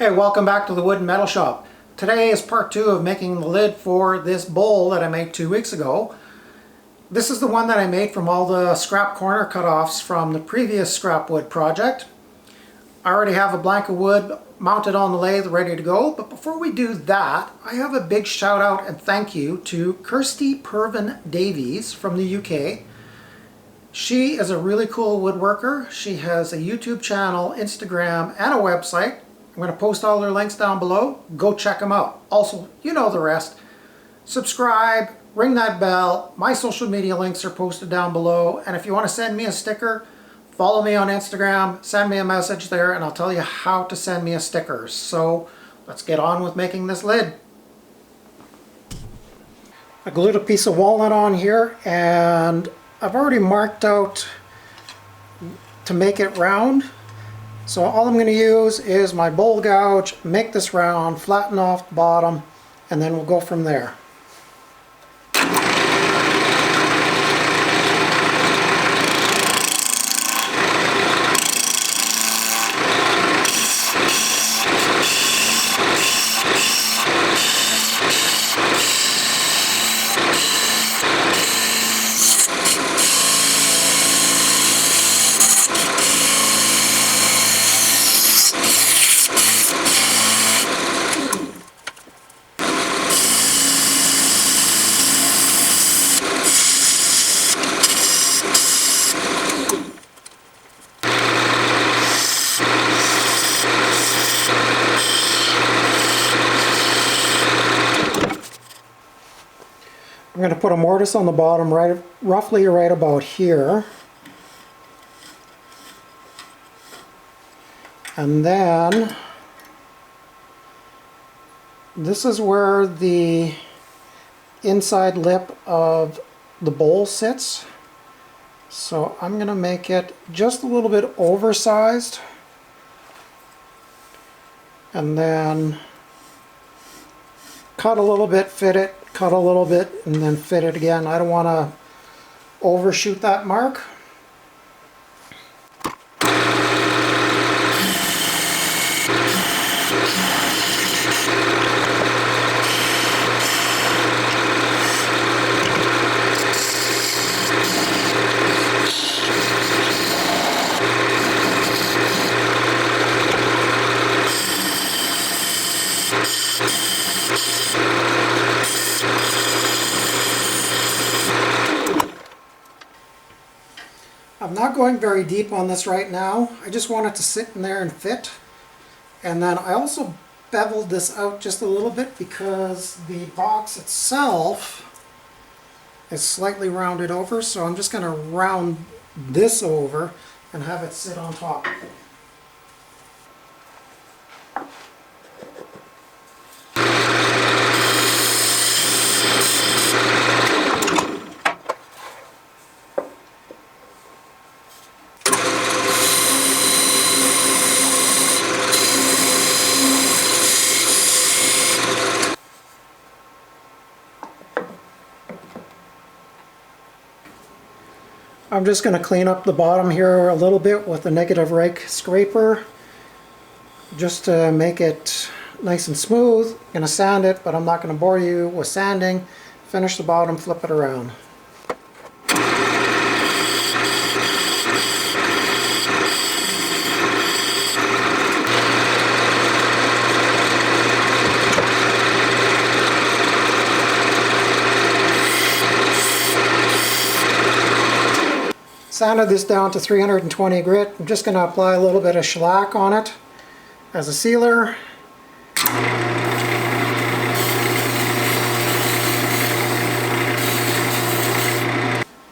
Okay, welcome back to the Wood and Metal Shop. Today is part 2 of making the lid for this bowl that I made 2 weeks ago. This is the one that I made from all the scrap corner cutoffs from the previous scrap wood project. I already have a blank of wood mounted on the lathe ready to go, but before we do that, I have a big shout out and thank you to Kirstie Pervin Davies from the UK. She is a really cool woodworker. She has a YouTube channel, Instagram, and a website. I'm going to post all their links down below. Go check them out. Also, you know the rest. Subscribe, ring that bell. My social media links are posted down below. And if you want to send me a sticker, follow me on Instagram, send me a message there, and I'll tell you how to send me a sticker. So let's get on with making this lid. I glued a piece of walnut on here, and I've already marked out to make it round. So all I'm going to use is my bowl gouge, make this round, flatten off the bottom, and then we'll go from there. I'm going to put a mortise on the bottom roughly right about here. And then this is where the inside lip of the bowl sits. So I'm going to make it just a little bit oversized. And then cut a little bit, fit it, cut a little bit, and then fit it again. I don't want to overshoot that mark. I'm not going very deep on this right now. I just want it to sit in there and fit. And then I also beveled this out just a little bit because the box itself is slightly rounded over. So I'm just going to round this over and have it sit on top. I'm just going to clean up the bottom here a little bit with a negative rake scraper just to make it nice and smooth. I'm going to sand it, but I'm not going to bore you with sanding. Finish the bottom, flip it around. Sanded this down to 320 grit. I'm just going to apply a little bit of shellac on it as a sealer.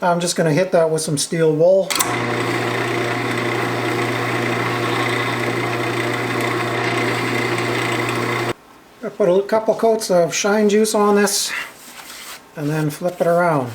I'm just going to hit that with some steel wool. I put a couple coats of shine juice on this and then flip it around.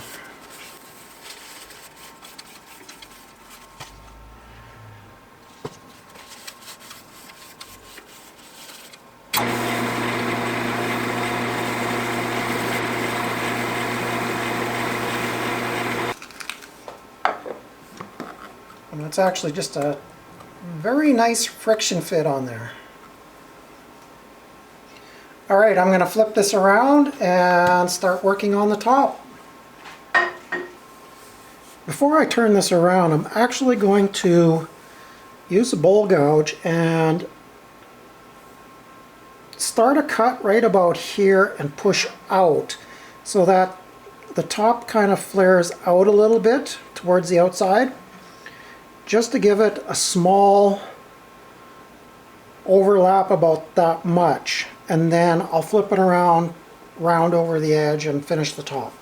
And it's actually just a very nice friction fit on there. Alright, I'm going to flip this around and start working on the top. Before I turn this around, I'm actually going to use a bowl gouge and start a cut right about here and push out so that the top kind of flares out a little bit towards the outside, just to give it a small overlap about that much, and then I'll flip it around, round over the edge and finish the top.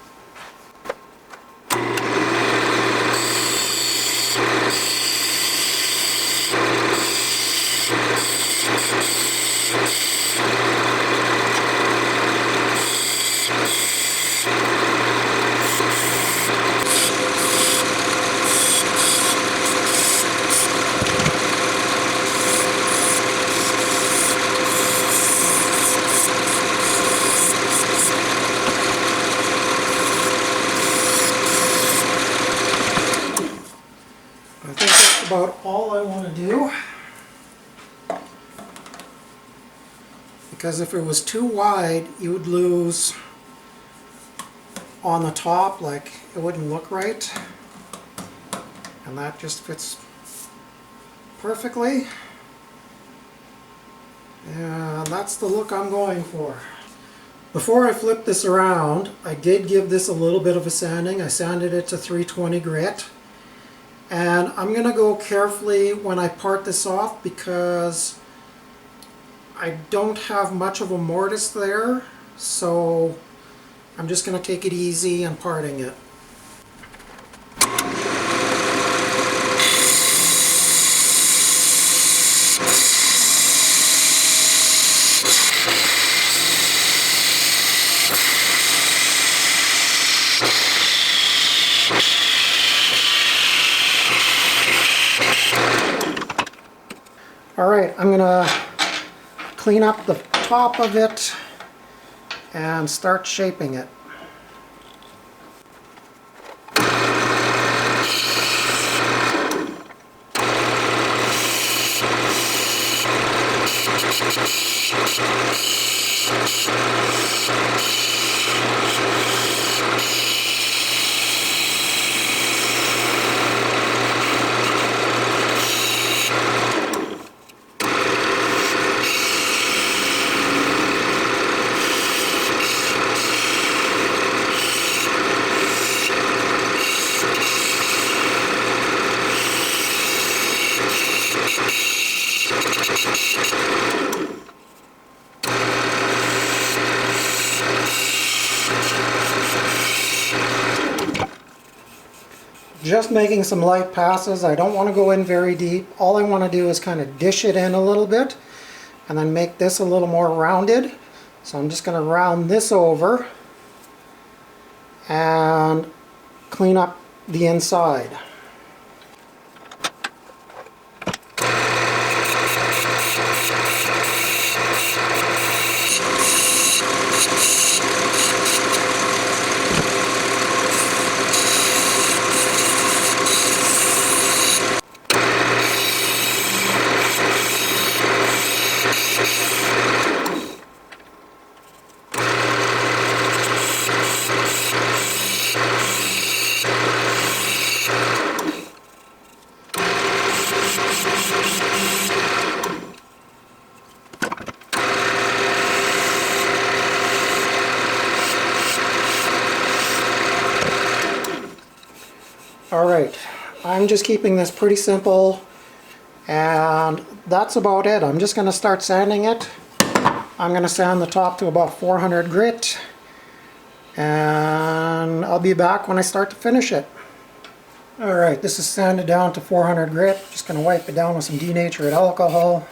I think that's about all I want to do, because if it was too wide you would lose on the top, like it wouldn't look right, and that just fits perfectly, and that's the look I'm going for. Before I flip this around, I did give this a little bit of a sanding. I sanded it to 320 grit. And I'm going to go carefully when I part this off, because I don't have much of a mortise there, so I'm just going to take it easy and parting it. Alright, I'm going to clean up the top of it and start shaping it. Just making some light passes. I don't want to go in very deep. All I want to do is kind of dish it in a little bit and then make this a little more rounded. So I'm just going to round this over and clean up the inside. Alright, I'm just keeping this pretty simple, and that's about it. I'm just going to start sanding it. I'm going to sand the top to about 400 grit, and I'll be back when I start to finish it. Alright, this is sanded down to 400 grit. Just going to wipe it down with some denatured alcohol.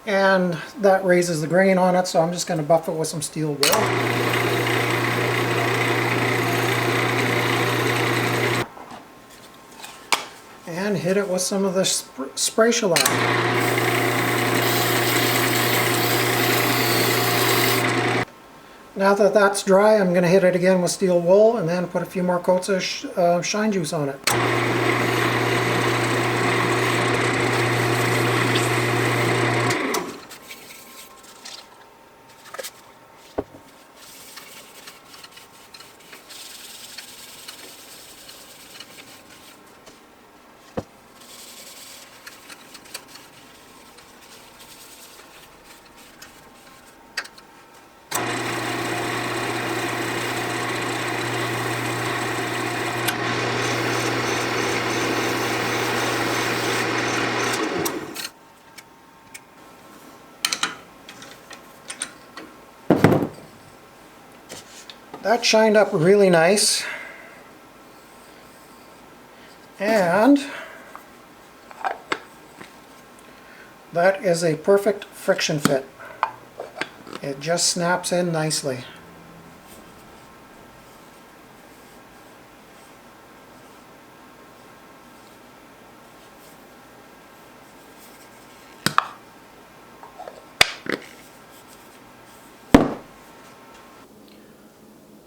And that raises the grain on it, so I'm just going to buff it with some steel wool. And hit it with some of the spray shellac. Now that that's dry, I'm going to hit it again with steel wool and then put a few more coats of shine juice on it. That shined up really nice, and that is a perfect friction fit. It just snaps in nicely.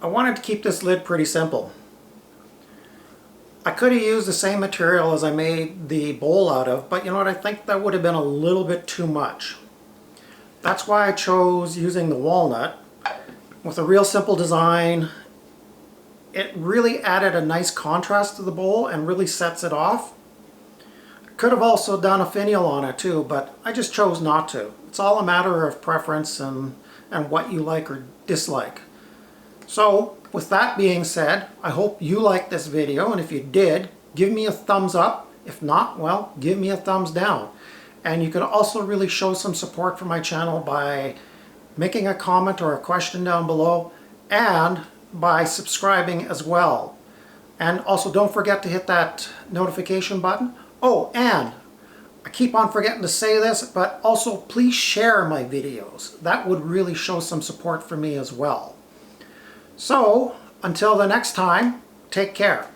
I wanted to keep this lid pretty simple. I could have used the same material as I made the bowl out of, but you know what, I think that would have been a little bit too much. That's why I chose using the walnut. With a real simple design, it really added a nice contrast to the bowl and really sets it off. Could have also done a finial on it too, but I just chose not to. It's all a matter of preference and what you like or dislike. So, with that being said, I hope you liked this video, and if you did, give me a thumbs up. If not, well, give me a thumbs down. And you can also really show some support for my channel by making a comment or a question down below, and by subscribing as well. And also don't forget to hit that notification button. Oh, and I keep on forgetting to say this, but also please share my videos. That would really show some support for me as well. So, until the next time, take care.